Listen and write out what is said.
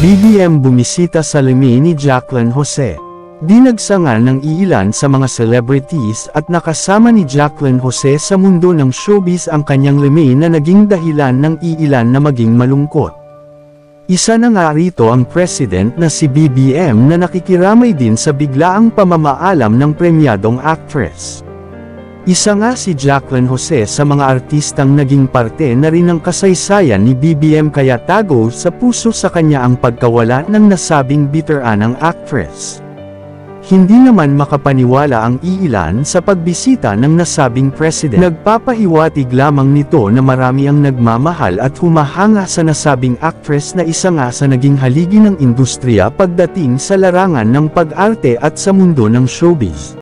BBM bumisita sa limi ni Jacqueline Jose. Dinagsangan ng iilan sa mga celebrities at nakasama ni Jacqueline Jose sa mundo ng showbiz ang kanyang limi na naging dahilan ng iilan na maging malungkot. Isa na nga rito ang president na si BBM na nakikiramay din sa biglaang pamamaalam ng premyadong actress. Isa nga si Jacqueline Jose sa mga artistang naging parte na rin ng kasaysayan ni BBM kaya tago sa puso sa kanya ang pagkawala ng nasabing biteranang actress. Hindi naman makapaniwala ang iilan sa pagbisita ng nasabing president. Nagpapahiwatig lamang nito na marami ang nagmamahal at humahanga sa nasabing actress na isa nga sa naging haligi ng industriya pagdating sa larangan ng pag-arte at sa mundo ng showbiz.